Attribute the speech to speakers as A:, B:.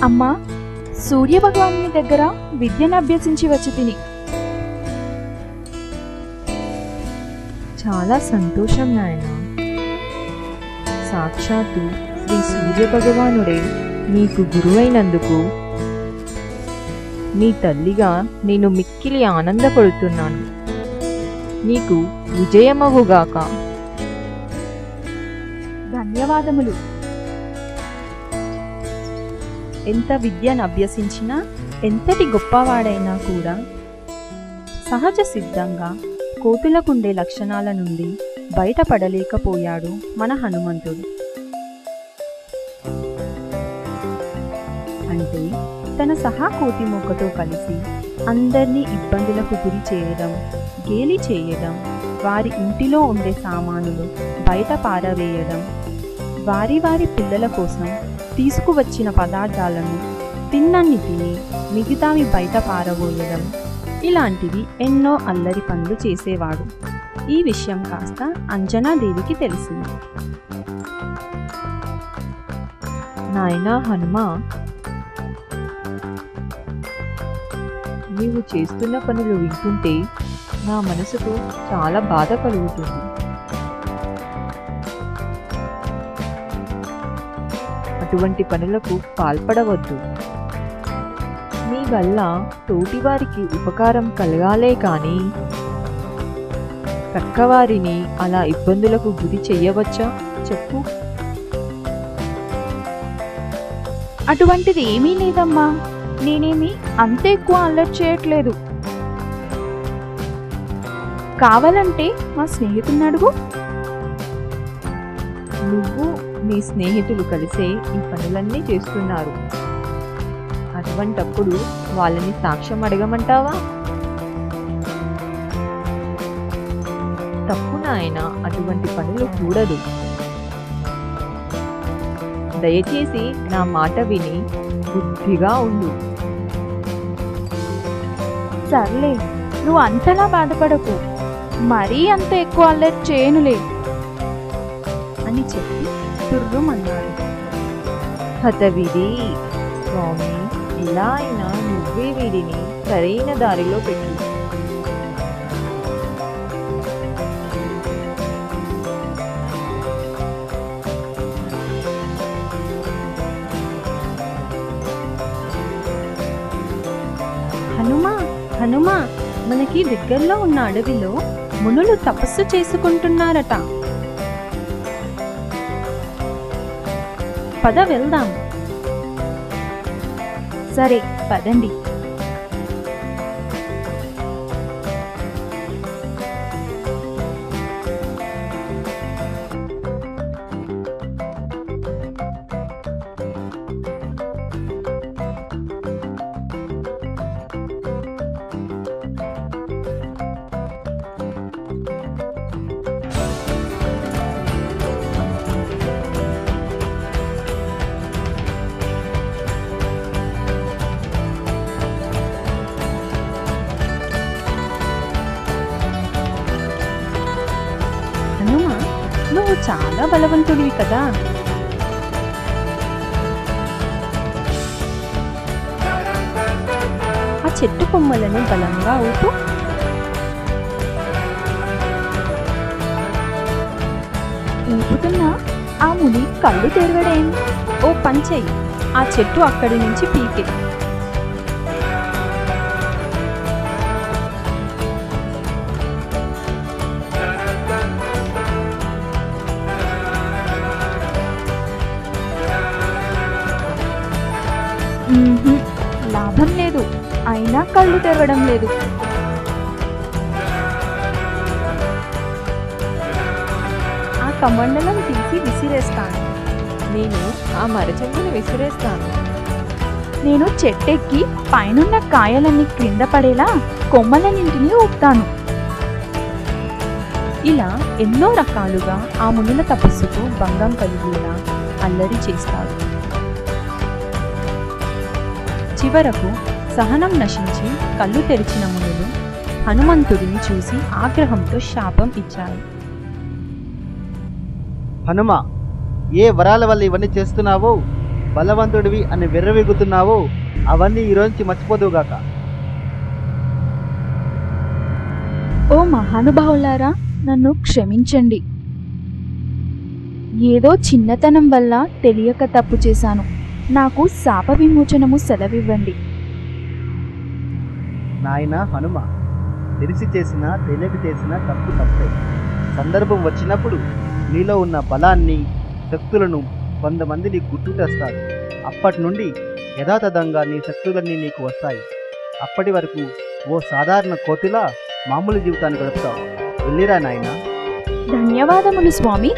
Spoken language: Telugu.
A: అమ్మా, సూర్యభగవానుని దగ్గర విద్యను అభ్యసించి వచ్చి తిని.
B: చాలా సంతోషం నాయన. సాక్షాత్తు శ్రీ సూర్యభగవానుడే నీకు గురువైనందుకు నీ తల్లిగా నేను మిక్కిలి ఆనందపడుతున్నాను. నీకు విజయమగుగాక.
A: ధన్యవాదములు.
B: ఎంత విద్యను అభ్యసించినా, ఎంతటి గొప్పవాడైనా కూడా సహజ సిద్ధంగా కోతులకుండే లక్షణాల నుండి బయటపడలేకపోయాడు మన హనుమంతుడు. అంటే తన సహా కోతి మూకతో కలిసి అందరినీ ఇబ్బందులకు గురి చేయడం, గేలి చేయడం, వారి ఇంటిలో ఉండే సామానులు బయట పారవేయడం, వారి వారి పిల్లల కోసం తీసుకువచ్చిన పదార్థాలను తిన్నన్ని తిని మిగతావి బయట పారబోయడం, ఇలాంటివి ఎన్నో అల్లరి పనులు చేసేవాడు. ఈ విషయం కాస్త అంజనాదేవికి తెలిసింది. నాయనా హనుమా, నీవు చేస్తున్న పనులు వింటుంటే నా మనసుకు చాలా బాధ కలుగుతుంది. అటువంటి పనులకు పాల్పడవద్దు. నీ వల్ల తోటివారికి ఉపకారం కలగాలే కానీ ప్రక్కవారిని అలా ఇబ్బందులకు గురి చెయ్యవచ్చా చెప్పు.
A: అటువంటిది ఏమీ లేదమ్మా. నేనేమి అంత ఎక్కువ అల్లరి చేయట్లేదు. కావాలంటే మా స్నేహితుని అడుగు.
B: నువ్వు నీ స్నేహితులు కలిసే ఈ పనులన్నీ చేస్తున్నారు. అటువంటప్పుడు వాళ్ళని సాక్ష్యం అడగమంటావా? తప్పు నాయన, అటువంటి పనులు కూడదు. దయచేసి నా మాట విని బుద్ధిగా ఉండు.
A: సర్లే, నువ్వు అంతలా బాధపడకు. మరీ అంత ఎక్కువ అల్లరి చేయనులే
B: అని చెప్పి తుర్రుమన్నాడు. హతవిధి స్వామి, ఇలా అయినా నువ్వే వీడిని సరైన దారిలో పెట్టు.
A: హనుమా, హనుమా, మనకి దగ్గరలో ఉన్న అడవిలో మునులు తపస్సు చేసుకుంటున్నారట. పద వెళ్దాం. సరే పదండి. హనుమా, నువ్వు చాలా బలవంతుడివి కదా. ఆ చెట్టు కొమ్మలను బలంగా ఊపు. ఊపుతున్నా ఆ ముని కళ్ళు తెరవడేం. ఓ పంచెయ్యి, ఆ చెట్టు అక్కడి నుంచి పీకే. లాభం లేదు, అయినా కళ్ళు తెరవడం లేదు. ఆ కమండలం తీసి విసిరేస్తాను.
B: నేను ఆ మరచెంగును విసిరేస్తాను.
A: నేను చెట్టెక్కి పైనున్న కాయలన్నీ క్రింద పడేలా కొమ్మలన్నింటినీ ఊపుతాను. ఇలా ఎన్నో రకాలుగా ఆ మునుల తపస్సుకు భంగం కలిగేలా అల్లరి చేస్తాడు. చివరకు సహనం నశించి కళ్ళు తెరిచిన మునులు హనుమంతుడిని చూసి ఆగ్రహంతో శాపం ఇచ్చారు.
C: హనుమ, ఏ వరాల వల్ల ఇవన్నీ చేస్తున్నావో బలవంతుడివి అని విర్రవీగుతున్నావో అవన్నీ ఈరోజు మర్చిపోదువుగాక.
A: ఓ మహానుభావులారా, నన్ను క్షమించండి. ఏదో చిన్నతనం వల్ల తెలియక తప్పు చేశాను. నాకు శాప విమోచనము సెలవివ్వండి.
C: నాయన హనుమ, తెలిసి చేసిన తెలియక చేసిన తప్పు తప్పే. సందర్భం వచ్చినప్పుడు నీలో ఉన్న బలాన్ని శక్తులను కొంతమందిని గుర్తు తెస్తారు. అప్పటి నుండి యథాతథంగా నీ శక్తులన్నీ నీకు వస్తాయి. అప్పటి వరకు ఓ సాధారణ కోతిలా మామూలు జీవితాన్ని గడుపుతావు. వెళ్ళిరా నాయనా.
A: ధన్యవాదములు స్వామి.